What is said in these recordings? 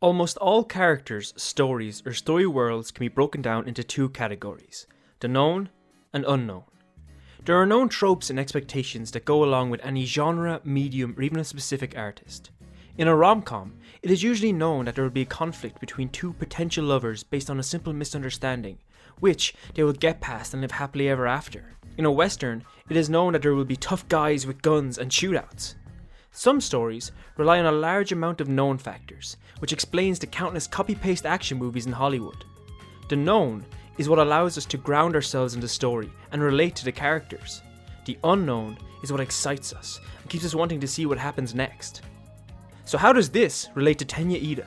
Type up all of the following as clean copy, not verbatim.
Almost all characters, stories, or story worlds can be broken down into two categories, the known and unknown. There are known tropes and expectations that go along with any genre, medium, or even a specific artist. In a rom-com, it is usually known that there will be a conflict between two potential lovers based on a simple misunderstanding, which they will get past and live happily ever after. In a western, it is known that there will be tough guys with guns and shootouts. Some stories rely on a large amount of known factors, which explains the countless copy-paste action movies in Hollywood. The known is what allows us to ground ourselves in the story and relate to the characters. The unknown is what excites us and keeps us wanting to see what happens next. So how does this relate to Tenya Iida?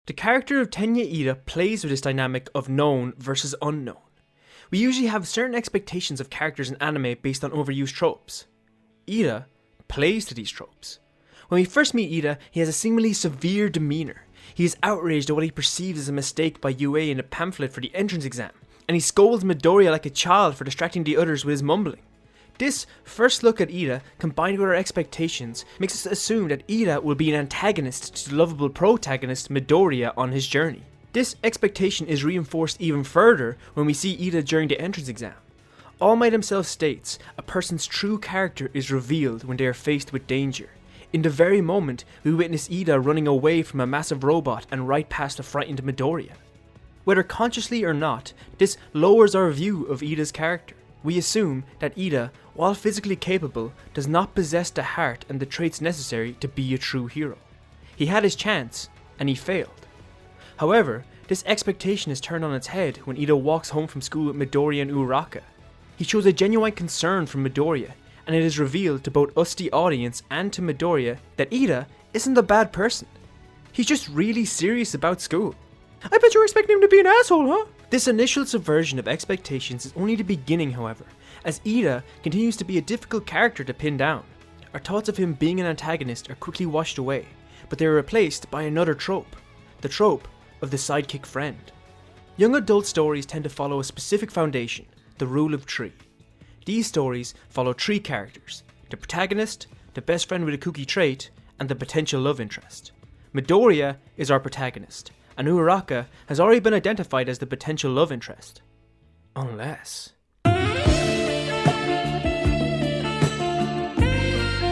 The character of Tenya Iida plays with this dynamic of known versus unknown. We usually have certain expectations of characters in anime based on overused tropes. Iida plays to these tropes. When we first meet Iida, he has a seemingly severe demeanour. He is outraged at what he perceives as a mistake by UA in a pamphlet for the entrance exam, and he scolds Midoriya like a child for distracting the others with his mumbling. This first look at Iida, combined with our expectations, makes us assume that Iida will be an antagonist to the lovable protagonist Midoriya on his journey. This expectation is reinforced even further when we see Iida during the entrance exam. All Might himself states, a person's true character is revealed when they are faced with danger. In the very moment, we witness Iida running away from a massive robot and right past a frightened Midoriya. Whether consciously or not, this lowers our view of Iida's character. We assume that Iida, while physically capable, does not possess the heart and the traits necessary to be a true hero. He had his chance, and he failed. However, this expectation is turned on its head when Iida walks home from school with Midoriya and Uraraka. He shows a genuine concern for Midoriya, and it is revealed to both us the audience and to Midoriya that Iida isn't a bad person. He's just really serious about school. I bet you were expecting him to be an asshole, huh? This initial subversion of expectations is only the beginning, however, as Iida continues to be a difficult character to pin down. Our thoughts of him being an antagonist are quickly washed away, but they are replaced by another trope, the trope of the sidekick friend. Young adult stories tend to follow a specific foundation, the rule of three. These stories follow three characters, the protagonist, the best friend with a kooky trait, and the potential love interest. Midoriya is our protagonist, and Uraraka has already been identified as the potential love interest. Unless...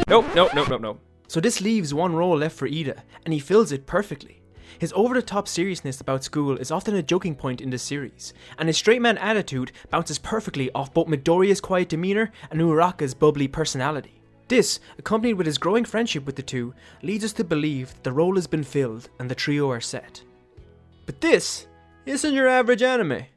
Nope. So this leaves one role left for Iida, and he fills it perfectly. His over-the-top seriousness about school is often a joking point in the series, and his straight man attitude bounces perfectly off both Midoriya's quiet demeanour and Uraraka's bubbly personality. This, accompanied with his growing friendship with the two, leads us to believe that the role has been filled and the trio are set. But this isn't your average anime.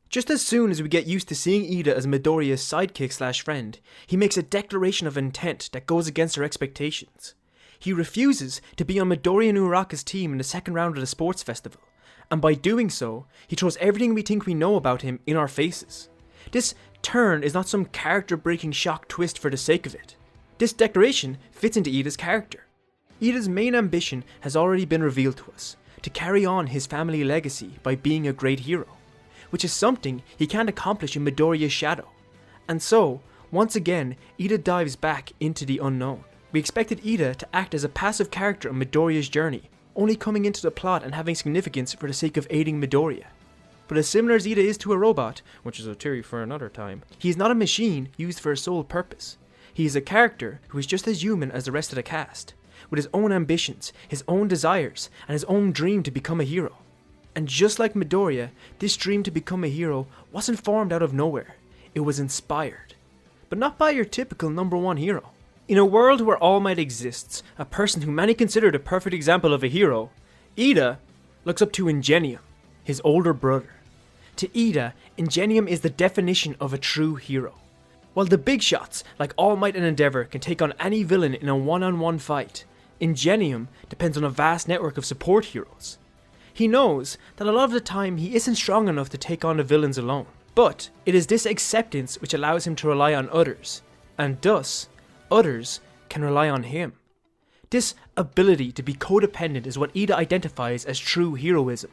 Just as soon as we get used to seeing Iida as Midoriya's sidekick/friend, he makes a declaration of intent that goes against our expectations. He refuses to be on Midoriya and Uraraka's team in the second round of the sports festival, and by doing so, he throws everything we think we know about him in our faces. This turn is not some character-breaking shock twist for the sake of it. This declaration fits into Iida's character. Iida's main ambition has already been revealed to us, to carry on his family legacy by being a great hero, which is something he can't accomplish in Midoriya's shadow. And so, once again, Iida dives back into the unknown. We expected Iida to act as a passive character on Midoriya's journey, only coming into the plot and having significance for the sake of aiding Midoriya. But as similar as Iida is to a robot, which is a theory for another time, he is not a machine used for a sole purpose. He is a character who is just as human as the rest of the cast, with his own ambitions, his own desires, and his own dream to become a hero. And just like Midoriya, this dream to become a hero wasn't formed out of nowhere, it was inspired. But not by your typical number one hero. In a world where All Might exists, a person who many consider the perfect example of a hero, Iida looks up to Ingenium, his older brother. To Iida, Ingenium is the definition of a true hero. While the big shots, like All Might and Endeavor, can take on any villain in a one-on-one fight, Ingenium depends on a vast network of support heroes. He knows that a lot of the time he isn't strong enough to take on the villains alone, but it is this acceptance which allows him to rely on others, and thus, others can rely on him. This ability to be codependent is what Iida identifies as true heroism.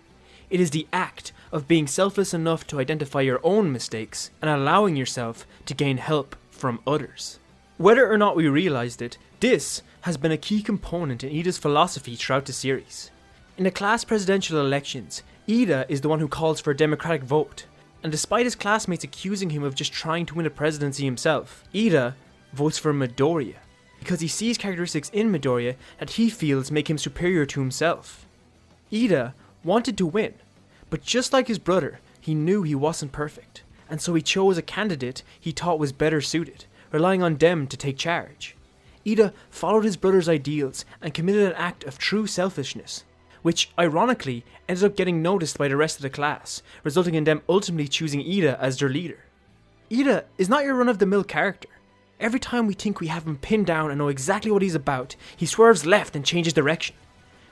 It is the act of being selfless enough to identify your own mistakes and allowing yourself to gain help from others. Whether or not we realised it, this has been a key component in Iida's philosophy throughout the series. In the class presidential elections, Iida is the one who calls for a democratic vote, and despite his classmates accusing him of just trying to win a presidency himself, Iida votes for Midoriya, because he sees characteristics in Midoriya that he feels make him superior to himself. Iida wanted to win, but just like his brother, he knew he wasn't perfect, and so he chose a candidate he thought was better suited, relying on them to take charge. Iida followed his brother's ideals and committed an act of true selfishness, which ironically ended up getting noticed by the rest of the class, resulting in them ultimately choosing Iida as their leader. Iida is not your run-of-the-mill character. Every time we think we have him pinned down and know exactly what he's about, he swerves left and changes direction.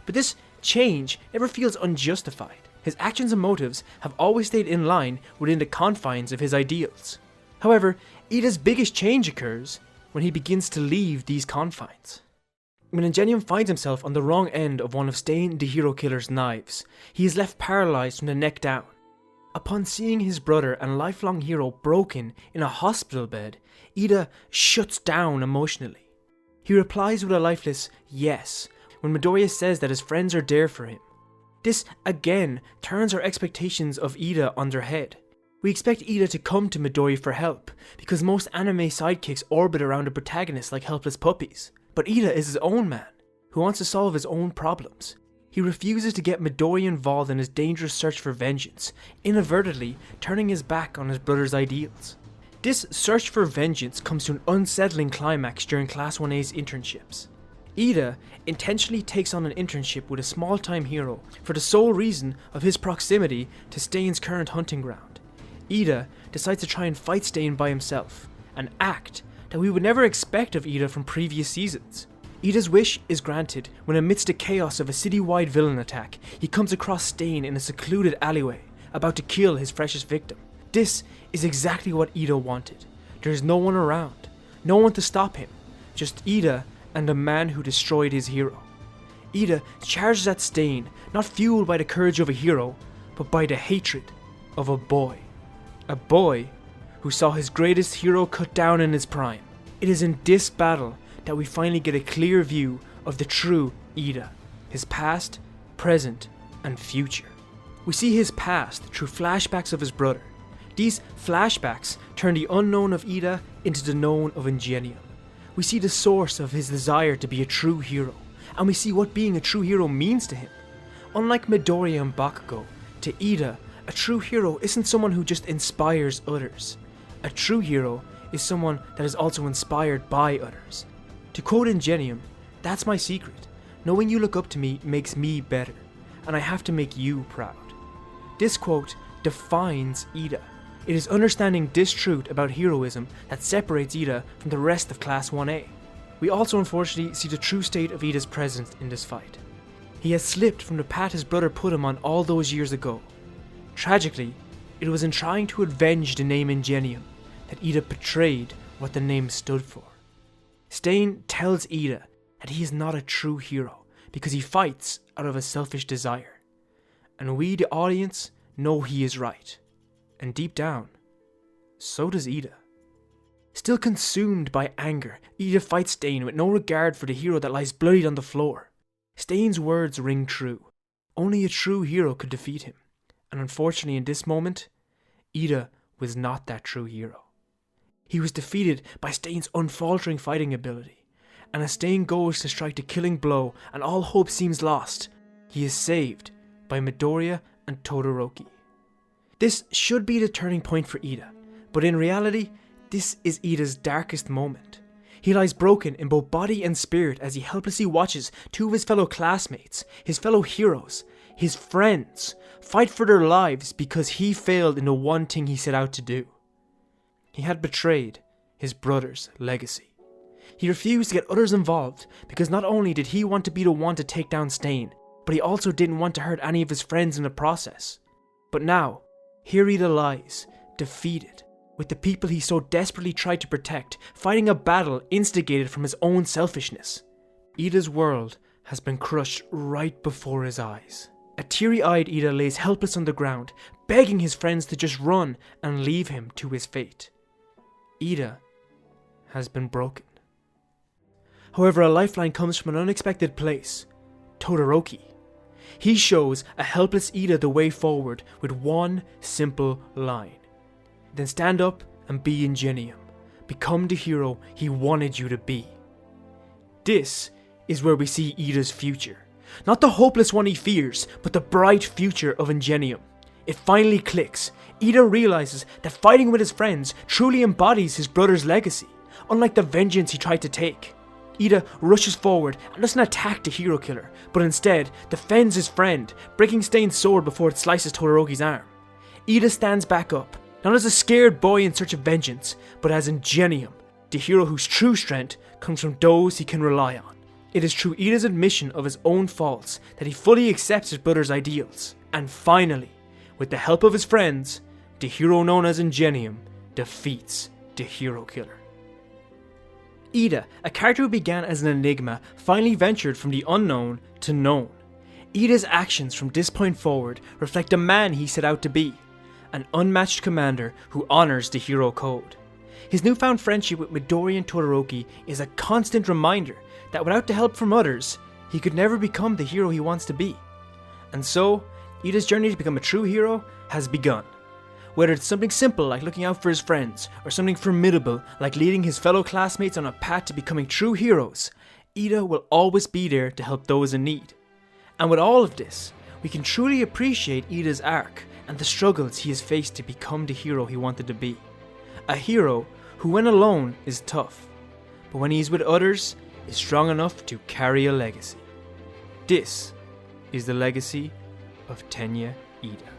But this change never feels unjustified. His actions and motives have always stayed in line within the confines of his ideals. However, Iida's biggest change occurs when he begins to leave these confines. When Ingenium finds himself on the wrong end of one of Stain the Hero Killer's knives, he is left paralysed from the neck down. Upon seeing his brother and lifelong hero broken in a hospital bed, Iida shuts down emotionally. He replies with a lifeless yes when Midoriya says that his friends are there for him. This again turns our expectations of Iida on their head. We expect Iida to come to Midoriya for help, because most anime sidekicks orbit around a protagonist like helpless puppies. But Iida is his own man, who wants to solve his own problems. He refuses to get Midoriya involved in his dangerous search for vengeance, inadvertently turning his back on his brother's ideals. This search for vengeance comes to an unsettling climax during Class 1A's internships. Iida intentionally takes on an internship with a small-time hero for the sole reason of his proximity to Stain's current hunting ground. Iida decides to try and fight Stain by himself, an act that we would never expect of Iida from previous seasons. Iida's wish is granted when amidst the chaos of a city-wide villain attack, he comes across Stain in a secluded alleyway, about to kill his freshest victim. This is exactly what Iida wanted. There is no one around, no one to stop him, just Iida and the man who destroyed his hero. Iida charges at Stain, not fueled by the courage of a hero, but by the hatred of a boy. A boy who saw his greatest hero cut down in his prime. It is in this battle that we finally get a clear view of the true Iida, his past, present, and future. We see his past through flashbacks of his brother. These flashbacks turn the unknown of Iida into the known of Ingenium. We see the source of his desire to be a true hero, and we see what being a true hero means to him. Unlike Midoriya and Bakugo, to Iida, a true hero isn't someone who just inspires others. A true hero is someone that is also inspired by others. To quote Ingenium, "That's my secret. Knowing you look up to me makes me better, and I have to make you proud." This quote defines Iida. It is understanding this truth about heroism that separates Iida from the rest of Class 1A. We also unfortunately see the true state of Iida's presence in this fight. He has slipped from the path his brother put him on all those years ago. Tragically, it was in trying to avenge the name Ingenium that Iida betrayed what the name stood for. Stain tells Iida that he is not a true hero because he fights out of a selfish desire. And we, the audience, know he is right. And deep down, so does Iida. Still consumed by anger, Iida fights Stain with no regard for the hero that lies bloodied on the floor. Stain's words ring true. Only a true hero could defeat him. And unfortunately in this moment, Iida was not that true hero. He was defeated by Stain's unfaltering fighting ability. And as Stain goes to strike the killing blow and all hope seems lost, he is saved by Midoriya and Todoroki. This should be the turning point for Iida, but in reality, this is Iida's darkest moment. He lies broken in both body and spirit as he helplessly watches two of his fellow classmates, his fellow heroes, his friends, fight for their lives because he failed in the one thing he set out to do. He had betrayed his brother's legacy. He refused to get others involved because not only did he want to be the one to take down Stain, but he also didn't want to hurt any of his friends in the process. But now, here Iida lies, defeated, with the people he so desperately tried to protect, fighting a battle instigated from his own selfishness. Iida's world has been crushed right before his eyes. A teary-eyed Iida lays helpless on the ground, begging his friends to just run and leave him to his fate. Iida has been broken. However, a lifeline comes from an unexpected place, Todoroki. He shows a helpless Iida the way forward with one simple line. Then stand up and be ingenium. Become the hero he wanted you to be. This is where we see Iida's future. Not the hopeless one he fears, but the bright future of ingenium. It finally clicks. Iida realizes that fighting with his friends truly embodies his brother's legacy, unlike the vengeance he tried to take. Iida rushes forward and doesn't attack the hero killer, but instead defends his friend, breaking Stain's sword before it slices Todoroki's arm. Iida stands back up, not as a scared boy in search of vengeance, but as ingenium, the hero whose true strength comes from those he can rely on. It is through Iida's admission of his own faults that he fully accepts his brother's ideals, and finally, with the help of his friends, the hero known as ingenium defeats the hero killer. Iida, a character who began as an enigma, finally ventured from the unknown to known. Iida's actions from this point forward reflect the man he set out to be, an unmatched commander who honors the hero code. His newfound friendship with Midori and Todoroki is a constant reminder that without the help from others, he could never become the hero he wants to be. And so, Iida's journey to become a true hero has begun. Whether it's something simple like looking out for his friends, or something formidable like leading his fellow classmates on a path to becoming true heroes, Iida will always be there to help those in need. And with all of this, we can truly appreciate Iida's arc and the struggles he has faced to become the hero he wanted to be. A hero who when alone is tough, but when he is with others is strong enough to carry a legacy. This is the legacy of Tenya Iida.